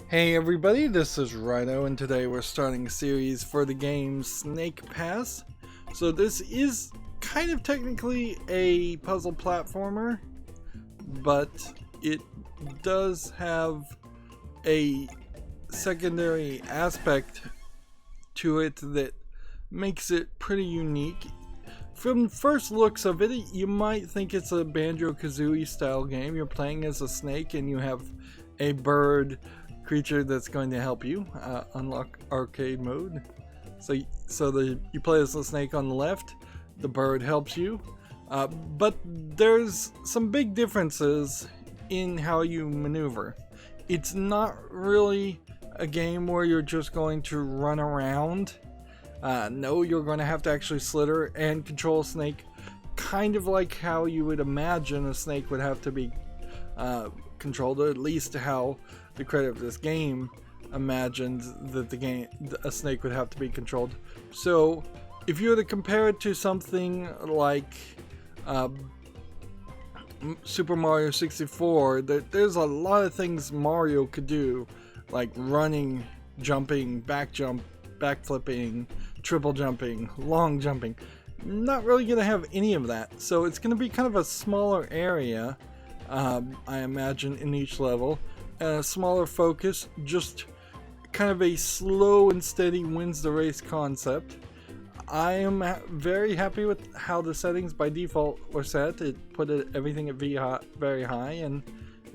Hey everybody, this is Rydo, and today we're starting a series for the game Snake Pass. So this is kind of technically a puzzle platformer, but it does have a secondary aspect to it that makes it pretty unique. From first looks of it, you might think it's a Banjo-Kazooie style game. You're playing as a snake and you have a bird creature that's going to help you unlock arcade mode. So you play as the snake on the left, the bird helps you, but there's some big differences in how you maneuver. It's not really a game where you're just going to run around. No, you're going to have to actually slither and control a snake, kind of like how you would imagine a snake would have to be controlled, or at least how the creator of this game imagined that a snake would have to be controlled. So if you were to compare it to something like Super Mario 64, there's a lot of things Mario could do, like running, jumping, back jump, back flipping, triple jumping, long jumping. Not really going to have any of that, so it's going to be kind of a smaller area, I imagine, in each level. A smaller focus, just kind of a slow and steady wins the race concept. I am very happy with how the settings by default were set. It put everything at very high, and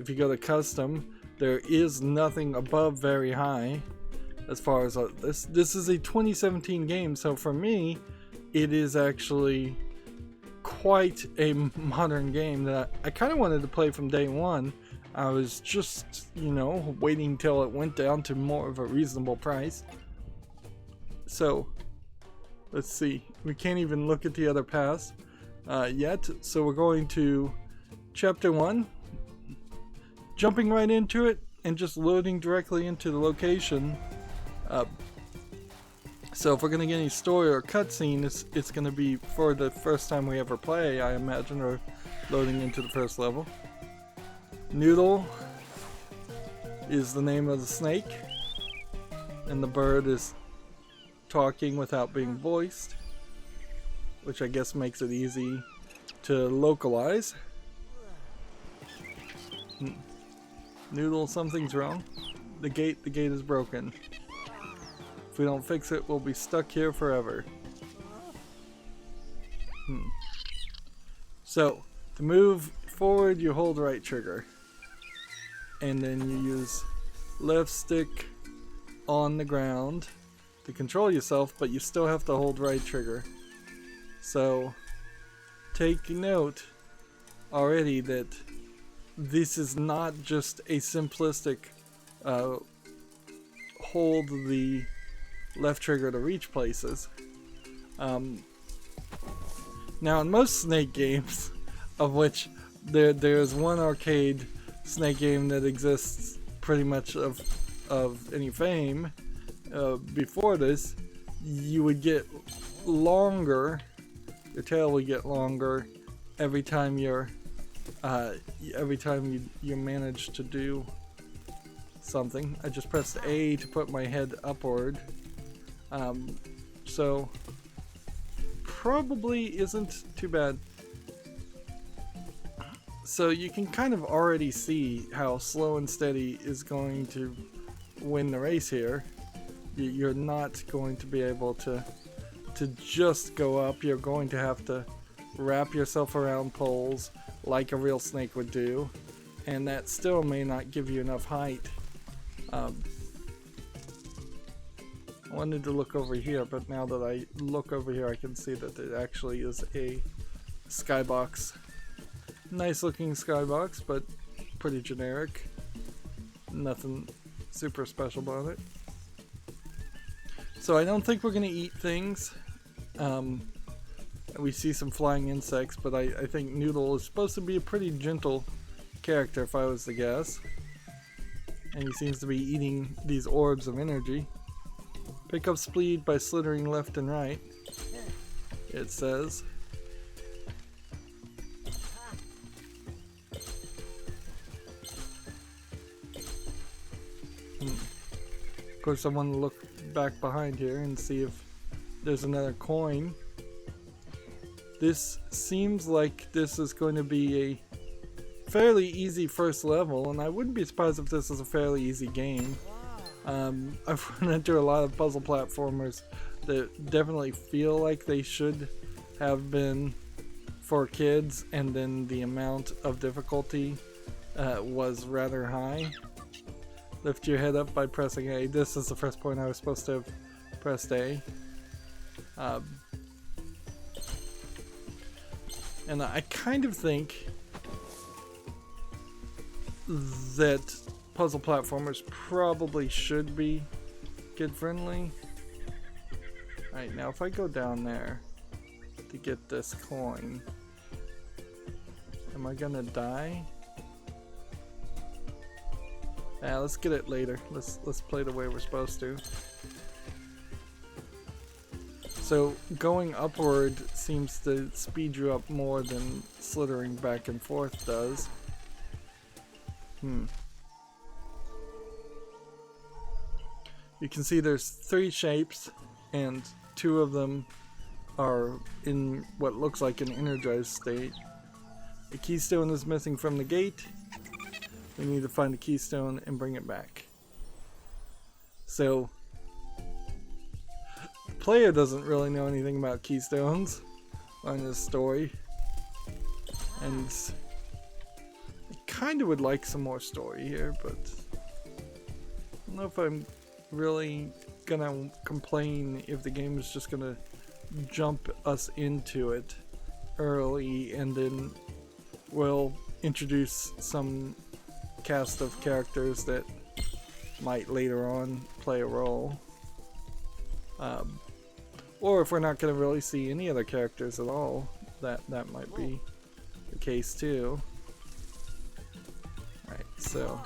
if you go to custom, there is nothing above very high as far as this is a 2017 game, so for me it is actually quite a modern game that I kind of wanted to play from day one. I was just, waiting till it went down to more of a reasonable price. So, let's see. We can't even look at the other paths yet. So we're going to Chapter 1. Jumping right into it and just loading directly into the location. So if we're going to get any story or cutscene, it's going to be for the first time we ever play, I imagine, or loading into the first level. Noodle is the name of the snake, and the bird is talking without being voiced, which I guess makes it easy to localize. Noodle, something's wrong. The gate is broken. If we don't fix it, we'll be stuck here forever. So, to move forward, you hold right trigger. And then you use left stick on the ground to control yourself, but you still have to hold right trigger. So, take note already that this is not just a simplistic hold the left trigger to reach places. Now in most Snake games, of which there's one arcade Snake game that exists pretty much of any fame, before this, you would get longer, your tail would get longer every time you manage to do something. I just pressed A to put my head upward. So probably isn't too bad. So you can kind of already see how slow and steady is going to win the race here. You're not going to be able to just go up. You're going to have to wrap yourself around poles like a real snake would do, and that still may not give you enough height. I wanted to look over here, but now that I look over here, I can see that it actually is a skybox. Nice looking skybox, but pretty generic. Nothing super special about it. So I don't think we're going to eat things. We see some flying insects, but I think Noodle is supposed to be a pretty gentle character, if I was to guess. And he seems to be eating these orbs of energy. Pick up speed by slithering left and right, it says. Of course, I want to look back behind here and see if there's another coin. This seems like this is going to be a fairly easy first level, and I wouldn't be surprised if this is a fairly easy game. I've run into a lot of puzzle platformers that definitely feel like they should have been for kids, and then the amount of difficulty was rather high. Lift your head up by pressing A. This is the first point I was supposed to have pressed A. And I kind of think that puzzle platformers probably should be kid-friendly. Alright, now if I go down there to get this coin, am I gonna die? Let's get it later. Let's play the way we're supposed to. So going upward seems to speed you up more than slithering back and forth does. You can see there's 3 shapes, and 2 of them are in what looks like an energized state. A keystone is missing from the gate. We need to find the keystone and bring it back. So, the player doesn't really know anything about keystones on this story, and I kind of would like some more story here, but I don't know if I'm really gonna complain if the game is just gonna jump us into it early and then we'll introduce some cast of characters that might later on play a role, or if we're not gonna really see any other characters at all, that might be the case too. Alright, so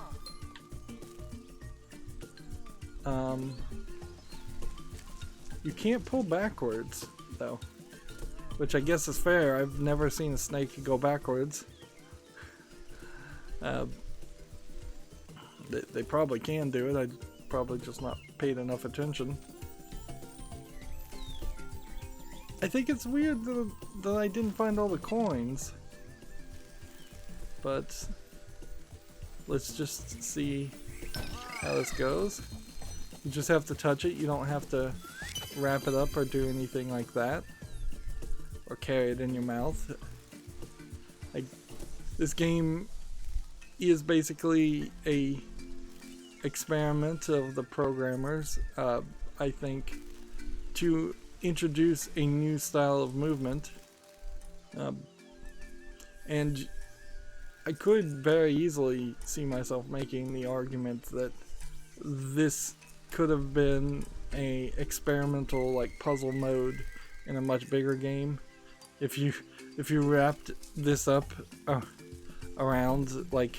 you can't pull backwards though, which I guess is fair. I've never seen a snake go backwards. They probably can do it. I probably just not paid enough attention. I think it's weird that I didn't find all the coins, but let's just see how this goes. You just have to touch it. You don't have to wrap it up or do anything like that, or carry it in your mouth. This game is basically a experiment of the programmers, I think, to introduce a new style of movement, and I could very easily see myself making the argument that this could have been a experimental like puzzle mode in a much bigger game. If you wrapped this up around like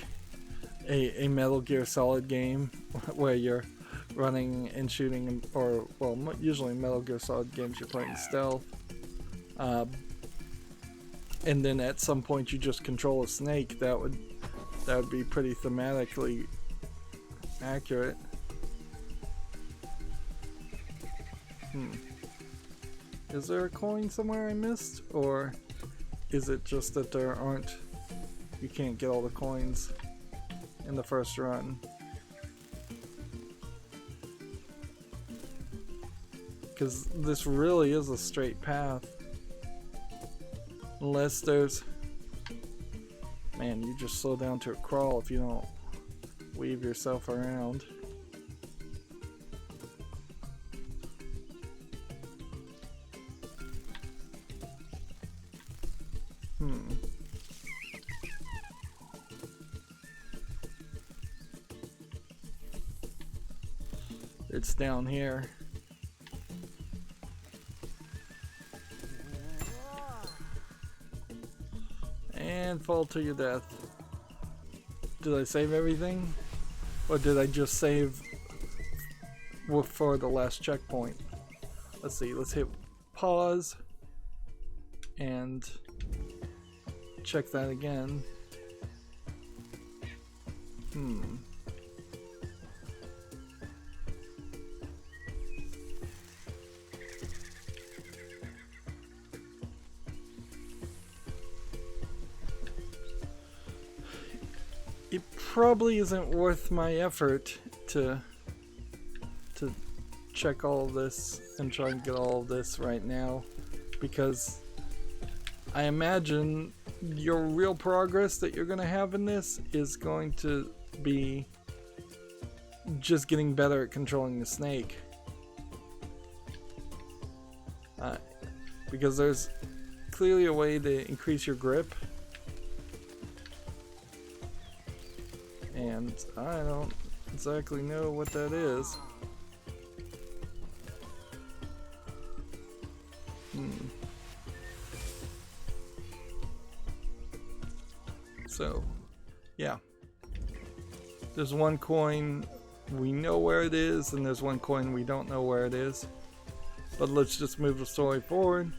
a Metal Gear Solid game where you're running and shooting, or well, usually in Metal Gear Solid games you're playing stealth, and then at some point you just control a snake, that would be pretty thematically accurate. Is there a coin somewhere I missed, or is it just that you can't get all the coins in the first run? Because this really is a straight path. Unless there's... Man, you just slow down to a crawl if you don't weave yourself around. It's down here. And fall to your death. Did I save everything? Or did I just save for the last checkpoint? Let's see, let's hit pause and check that again. probably isn't worth my effort to check all of this and try and get all of this right now, because I imagine your real progress that you're going to have in this is going to be just getting better at controlling the snake. Because there's clearly a way to increase your grip. And I don't exactly know what that is. So, yeah. There's one coin we know where it is, and there's one coin we don't know where it is. But let's just move the story forward.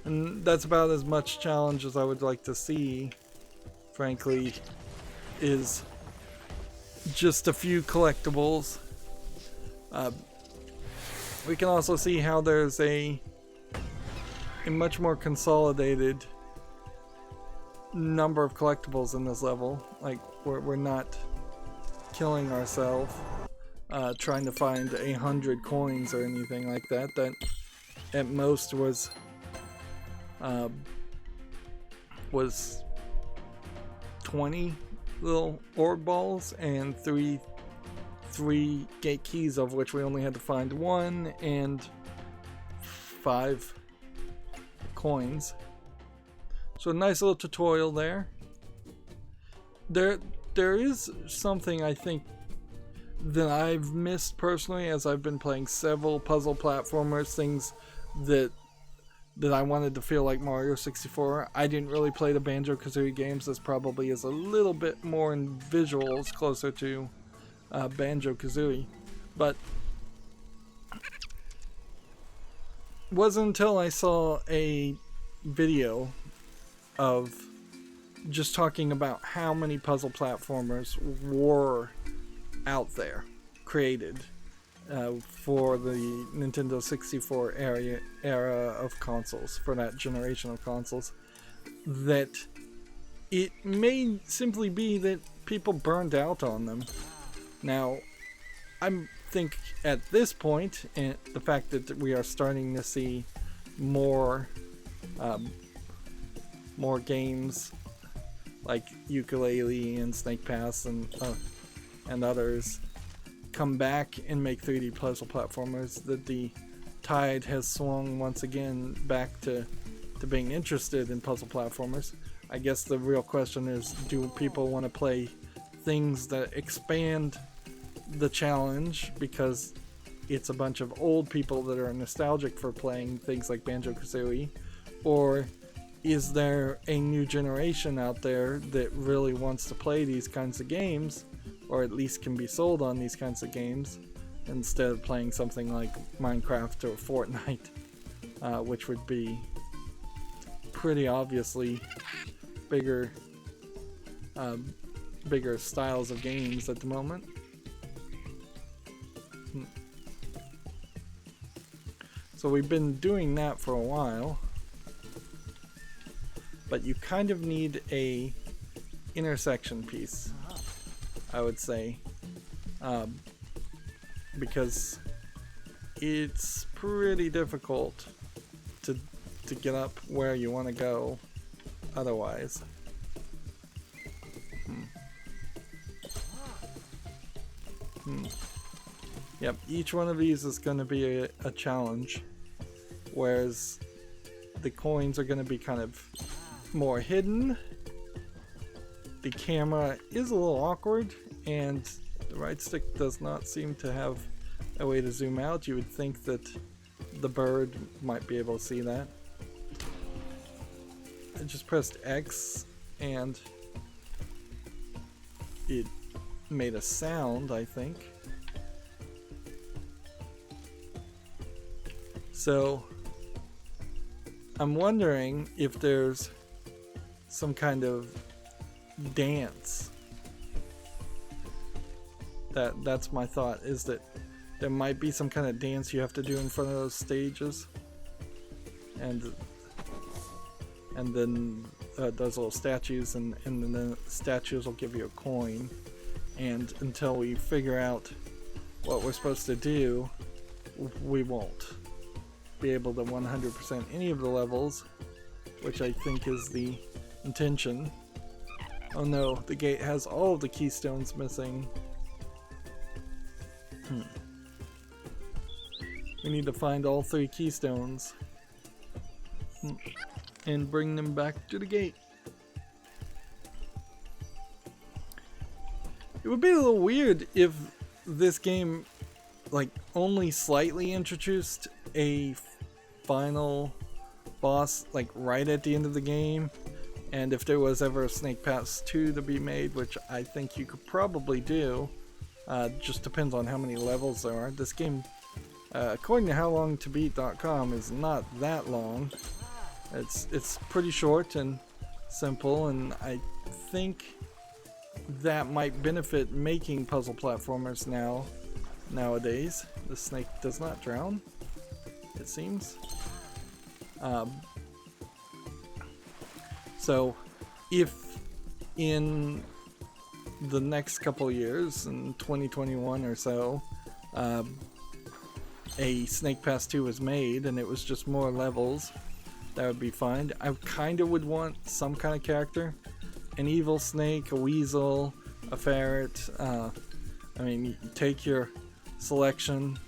And that's about as much challenge as I would like to see, frankly, is just a few collectibles. We can also see how there's a much more consolidated number of collectibles in this level. Like, we're not killing ourselves trying to find 100 coins or anything like that. That at most was 20 little orb balls and three gate keys, of which we only had to find 1, and 5 coins. So a nice little tutorial there. There is something I think that I've missed personally as I've been playing several puzzle platformers, things that I wanted to feel like Mario 64. I didn't really play the Banjo-Kazooie games. This probably is a little bit more in visuals, closer to Banjo-Kazooie. But it wasn't until I saw a video of just talking about how many puzzle platformers were out there created for the Nintendo 64 era of consoles, for that generation of consoles, that it may simply be that people burned out on them. Now, I think at this point, and the fact that we are starting to see more games like Ukulele and Snake Pass and others come back and make 3D puzzle platformers, that the tide has swung once again back to being interested in puzzle platformers. I guess the real question is, do people want to play things that expand the challenge because it's a bunch of old people that are nostalgic for playing things like Banjo-Kazooie, or is there a new generation out there that really wants to play these kinds of games, or at least can be sold on these kinds of games, instead of playing something like Minecraft or Fortnite, which would be pretty obviously bigger styles of games at the moment. So we've been doing that for a while, but you kind of need a intersection piece, I would say, because it's pretty difficult to get up where you want to go otherwise. Yep, each one of these is going to be a challenge, whereas the coins are going to be kind of more hidden. The camera is a little awkward, and the right stick does not seem to have a way to zoom out. You would think that the bird might be able to see that. I just pressed X and it made a sound, I think. So I'm wondering if there's some kind of dance. That's my thought, is that there might be some kind of dance you have to do in front of those stages, and then those little statues, and then the statues will give you a coin. And until we figure out what we're supposed to do, we won't be able to 100% any of the levels, which I think is the intention. Oh no, the gate has all of the keystones missing. We need to find all 3 keystones and bring them back to the gate. It would be a little weird if this game like only slightly introduced a final boss like right at the end of the game, and if there was ever a Snake Pass 2 to be made, which I think you could probably do. Just depends on how many levels there are. This game, according to howlongtobeat.com, is not that long. It's pretty short and simple, and I think that might benefit making puzzle platformers nowadays. The snake does not drown, it seems. So if in the next couple years, in 2021 or so, a Snake Pass 2 was made and it was just more levels, that would be fine. I kind of would want some kind of character. An evil snake, a weasel, a ferret. I mean, you take your selection.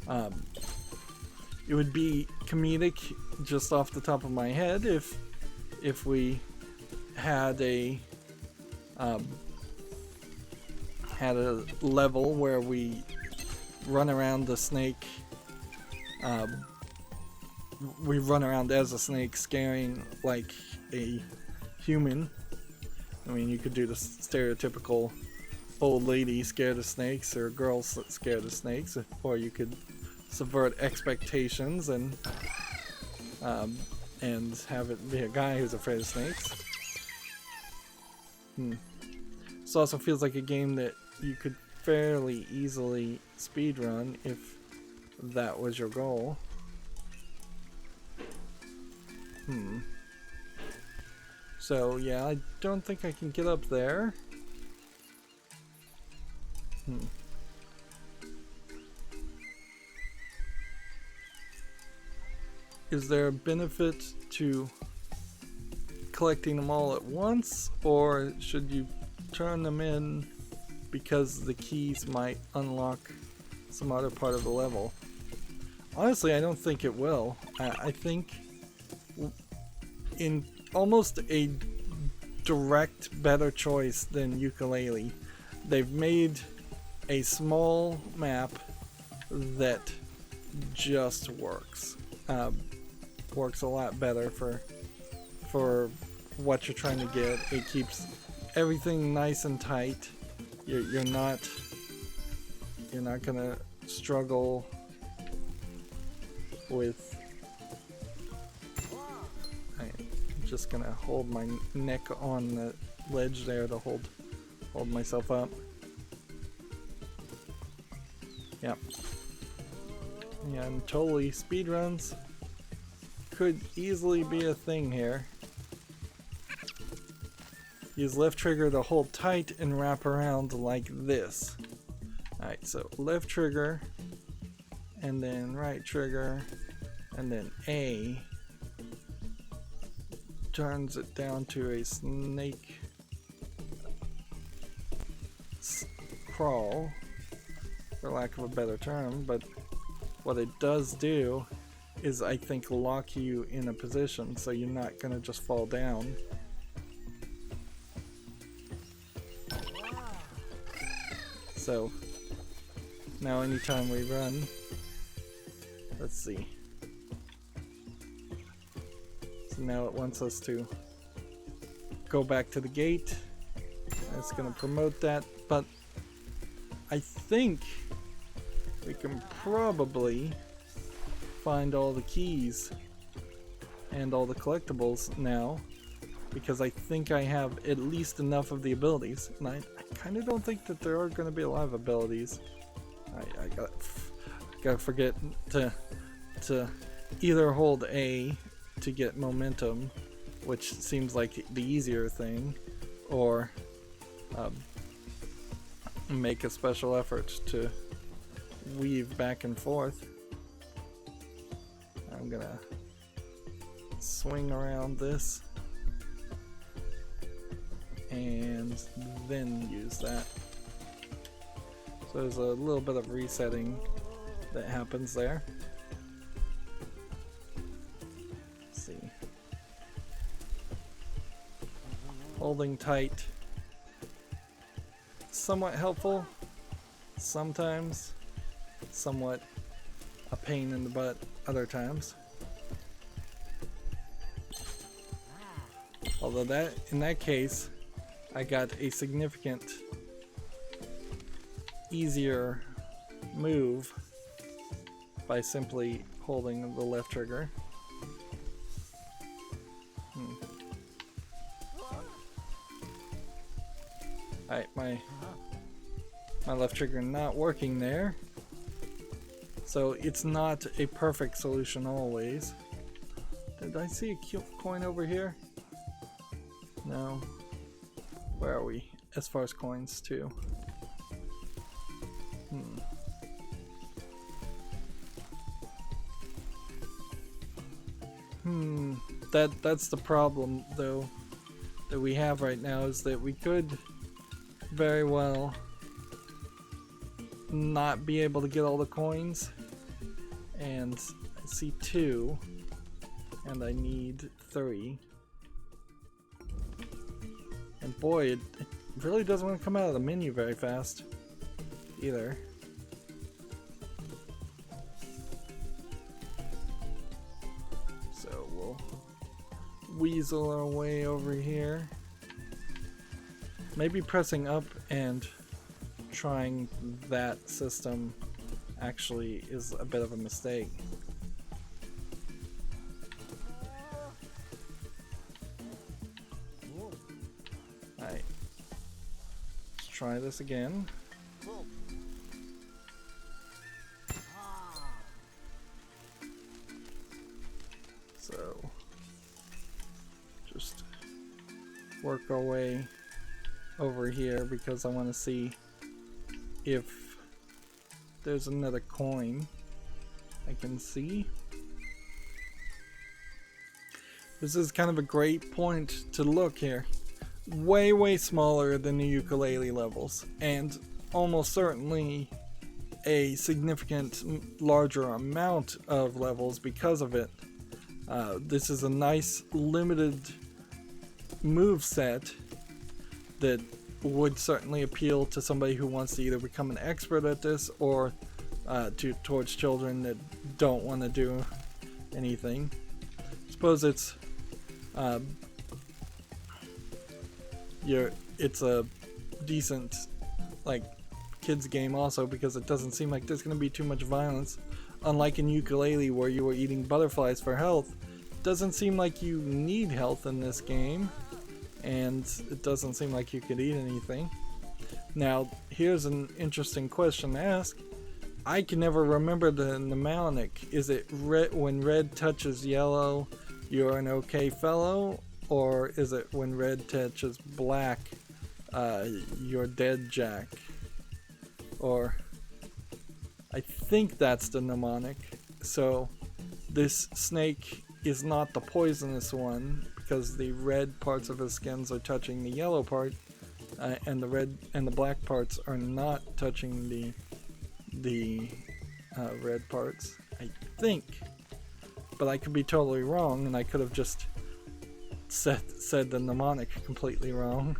It would be comedic, just off the top of my head, if we had a level where we run around the snake. We run around as a snake, scaring like a human. I mean, you could do the stereotypical old lady scared of snakes, or girl scared of snakes, or you could subvert expectations and have it be a guy who's afraid of snakes. This also feels like a game that you could fairly easily speedrun if that was your goal. So yeah, I don't think I can get up there. Is there a benefit to collecting them all at once, or should you turn them in because the keys might unlock some other part of the level? Honestly, I don't think it will. I think in almost a direct better choice than Ukulele, they've made a small map that just works. Works a lot better for what you're trying to get. It keeps everything nice and tight. You're not gonna struggle with. I'm just gonna hold my neck on the ledge there to hold myself up. Yep. Yeah, and totally speedruns could easily be a thing here. Use left trigger to hold tight and wrap around like this. Alright, so left trigger, and then right trigger, and then A turns it down to a snake crawl, for lack of a better term, but what it does do is, I think, lock you in a position so you're not gonna just fall down. So now anytime we run, let's see. So now it wants us to go back to the gate. It's gonna promote that, but I think we can probably find all the keys and all the collectibles now, because I think I have at least enough of the abilities, and I kind of don't think that there are going to be a lot of abilities. I gotta forget to either hold A to get momentum, which seems like the easier thing, or make a special effort to weave back and forth. I'm gonna swing around this and then use that. So there's a little bit of resetting that happens there. Let's see. Holding tight. Somewhat helpful. Sometimes. Somewhat a pain in the butt other times. Although that, in that case, I got a significant easier move by simply holding the left trigger. Alright, my left trigger not working there. So it's not a perfect solution always. Did I see a coin over here? No. Where are we as far as coins too? That's the problem though that we have right now, is that we could very well not be able to get all the coins, and I see 2 and I need 3, and boy, it really doesn't want to come out of the menu very fast either. So we'll weasel our way over here. Maybe pressing up and trying that system actually is a bit of a mistake. Alright. Let's try this again. So just work our way over here because I want to see if there's another coin I can see. This is kind of a great point to look here. Way smaller than the ukulele levels, and almost certainly a significant larger amount of levels because of it. This is a nice limited move set that would certainly appeal to somebody who wants to either become an expert at this or towards children that don't want to do anything. I suppose it's it's a decent like kids game also, because it doesn't seem like there's going to be too much violence, unlike in ukulele where you were eating butterflies for health. It doesn't seem like you need health in this game, and it doesn't seem like you could eat anything. Now, here's an interesting question to ask. I can never remember the mnemonic. Is it red, when red touches yellow, you're an okay fellow? Or is it when red touches black, you're dead Jack? Or, I think that's the mnemonic. So, this snake is not the poisonous one, because the red parts of his skins are touching the yellow part, and the red and the black parts are not touching the red parts, I think. But I could be totally wrong, and I could have just said the mnemonic completely wrong.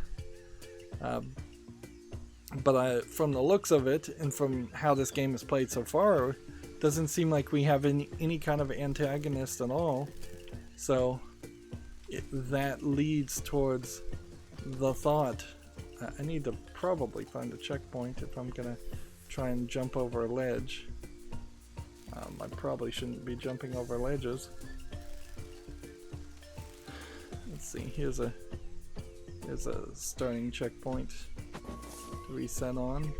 But from the looks of it, and from how this game is played so far, it doesn't seem like we have any kind of antagonist at all. So that leads towards the thought, I need to probably find a checkpoint if I'm gonna try and jump over a ledge. I probably shouldn't be jumping over ledges. Let's see, here's a starting checkpoint to reset on,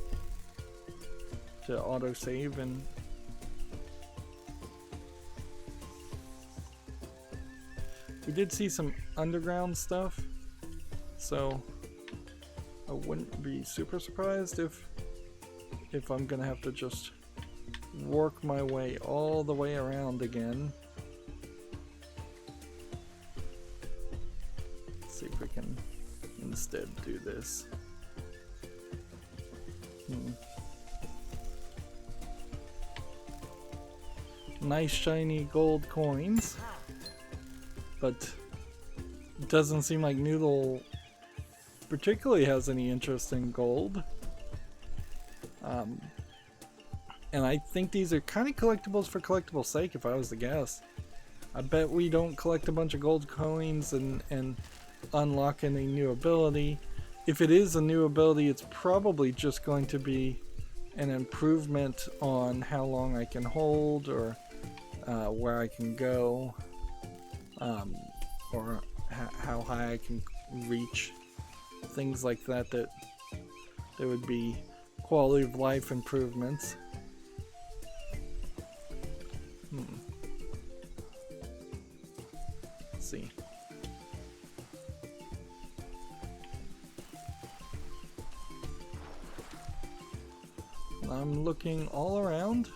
to autosave, and We did see some underground stuff, so I wouldn't be super surprised if I'm gonna have to just work my way all the way around again. Let's see if we can instead do this. Nice shiny gold coins, but it doesn't seem like Noodle particularly has any interest in gold. And I think these are kind of collectibles for collectibles' sake, if I was to guess. I bet we don't collect a bunch of gold coins and unlock any new ability. If it is a new ability, it's probably just going to be an improvement on how long I can hold, or where I can go, or how high I can reach. Things like that there would be quality of life improvements. Let's see. I'm looking all around,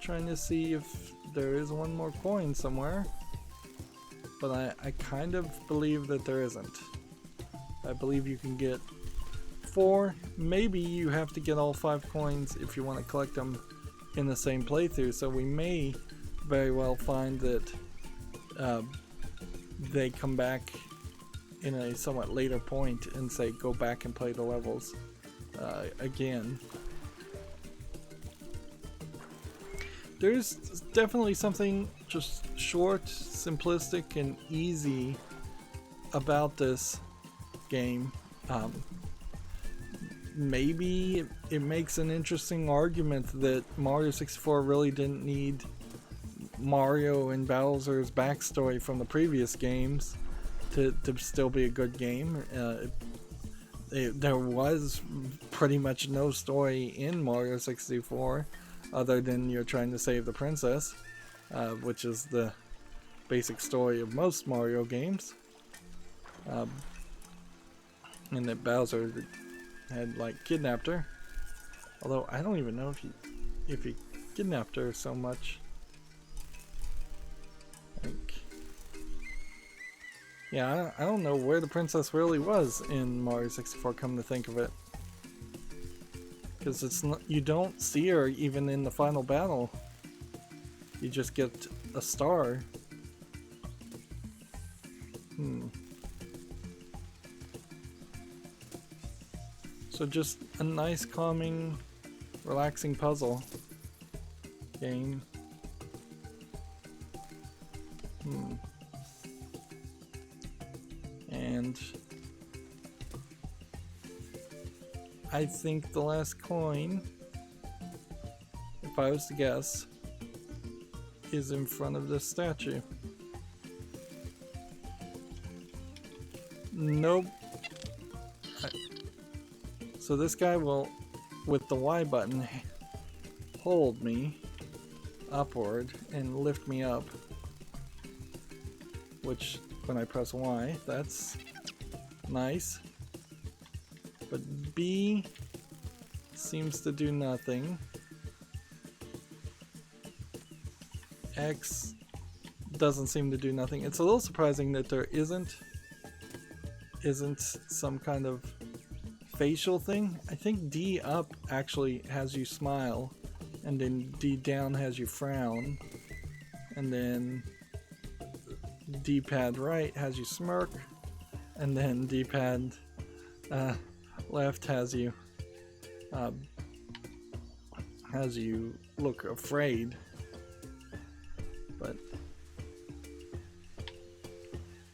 trying to see if there is one more coin somewhere, but I kind of believe that there isn't. I believe you can get 4, maybe you have to get all 5 coins if you want to collect them in the same playthrough, so we may very well find that they come back in a somewhat later point and say go back and play the levels again. There's definitely something just short, simplistic, and easy about this game. Maybe it makes an interesting argument that Mario 64 really didn't need Mario and Bowser's backstory from the previous games to still be a good game. There was pretty much no story in Mario 64 other than you're trying to save the princess, which is the basic story of most Mario games. And that Bowser had like kidnapped her, although I don't even know if he kidnapped her so much. Like, yeah, I don't know where the princess really was in Mario 64, come to think of it, because it's not, you don't see her even in the final battle. You just get a star. So just a nice, calming, relaxing puzzle game. And I think the last coin, if I was to guess, is in front of this statue. Nope. So this guy will, with the Y button, hold me upward and lift me up. Which, when I press Y, that's nice. But B seems to do nothing. X doesn't seem to do nothing. It's a little surprising that there isn't some kind of facial thing. I think D up actually has you smile, and then D down has you frown, and then D-pad right has you smirk, and then D-pad left has you look afraid. But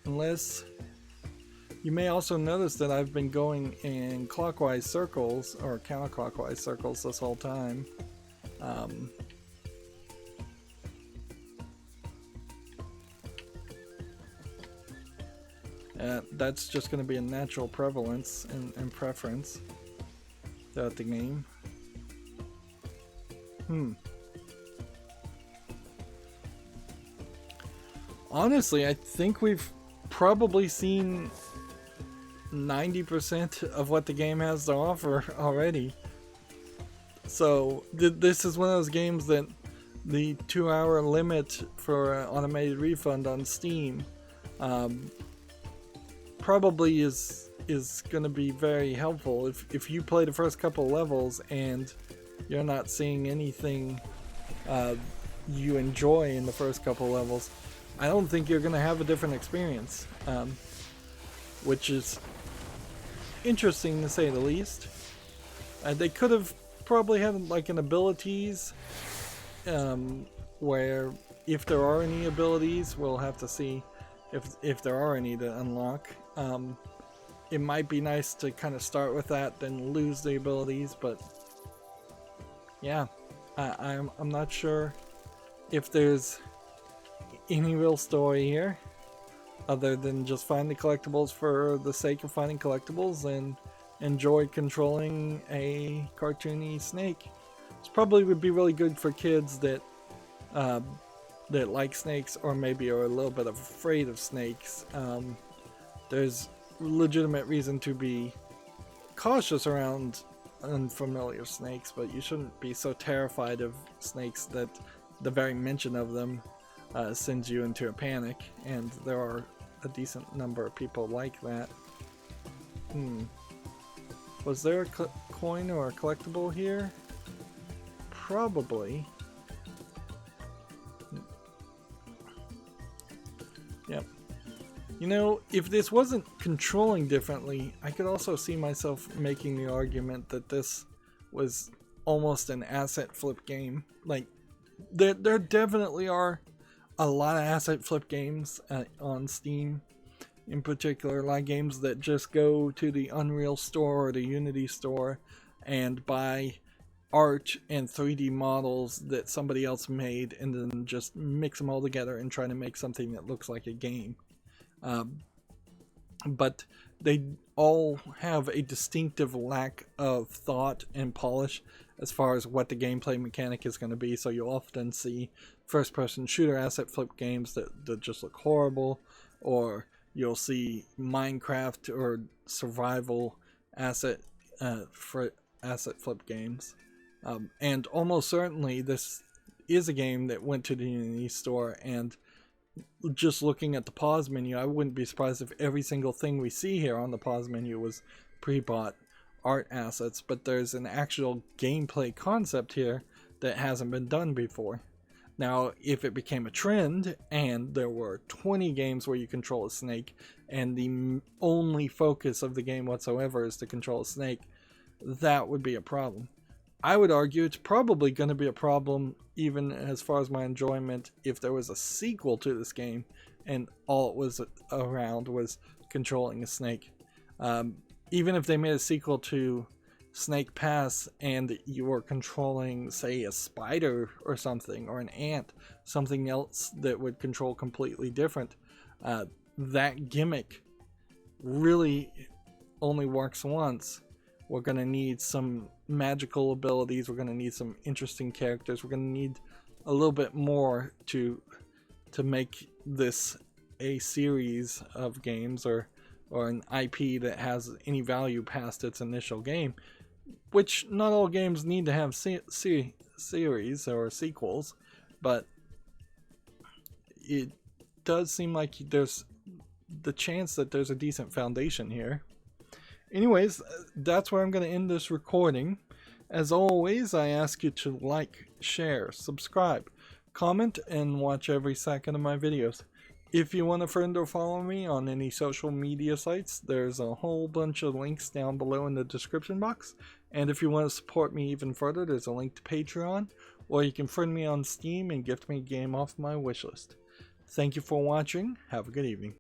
unless you may also notice that I've been going in clockwise circles or counterclockwise circles this whole time. That's just going to be a natural prevalence and preference throughout the game. honestly, I think we've probably seen 90% of what the game has to offer already. So this is one of those games that the 2-hour limit for automated refund on Steam probably is going to be very helpful. If you play the first couple levels and you're not seeing anything you enjoy in the first couple levels, I don't think you're going to have a different experience, which is interesting to say the least. They could have probably had like an abilities where if there are any abilities, we'll have to see if there are any to unlock. It might be nice to kind of start with that, then lose the abilities, but yeah, I'm not sure if there's any real story here other than just find the collectibles for the sake of finding collectibles and enjoy controlling a cartoony snake. This probably would be really good for kids that like snakes, or maybe are a little bit afraid of snakes. There's legitimate reason to be cautious around unfamiliar snakes, but you shouldn't be so terrified of snakes that the very mention of them sends you into a panic, and there are a decent number of people like that. Was there a coin or a collectible here? Probably. Yep. You know, if this wasn't controlling differently, I could also see myself making the argument that this was almost an asset flip game. Like, there definitely are a lot of asset flip games on Steam. In particular, a lot of games that just go to the Unreal store or the Unity store and buy art and 3D models that somebody else made and then just mix them all together and try to make something that looks like a game. But they all have a distinctive lack of thought and polish as far as what the gameplay mechanic is going to be. So you'll often see first-person shooter asset flip games that just look horrible, or you'll see Minecraft or survival asset flip games. And almost certainly this is a game that went to the Unity store, and just looking at the pause menu, I wouldn't be surprised if every single thing we see here on the pause menu was pre-bought art assets, but there's an actual gameplay concept here that hasn't been done before. Now, if it became a trend and there were 20 games where you control a snake and the only focus of the game whatsoever is to control a snake, that would be a problem. I would argue it's probably going to be a problem even as far as my enjoyment if there was a sequel to this game and all it was around was controlling a snake. Even if they made a sequel to Snake Pass and you were controlling, say, a spider or something, or an ant, something else that would control completely different, that gimmick really only works once. We're going to need some magical abilities, we're going to need some interesting characters, we're going to need a little bit more to make this a series of games or an IP that has any value past its initial game, which not all games need to have series or sequels, but it does seem like there's the chance that there's a decent foundation here. Anyways, that's where I'm going to end this recording. As always, I ask you to like, share, subscribe, comment, and watch every second of my videos. If you want to friend or follow me on any social media sites, there's a whole bunch of links down below in the description box. And if you want to support me even further, there's a link to Patreon, or you can friend me on Steam and gift me a game off my wishlist. Thank you for watching. Have a good evening.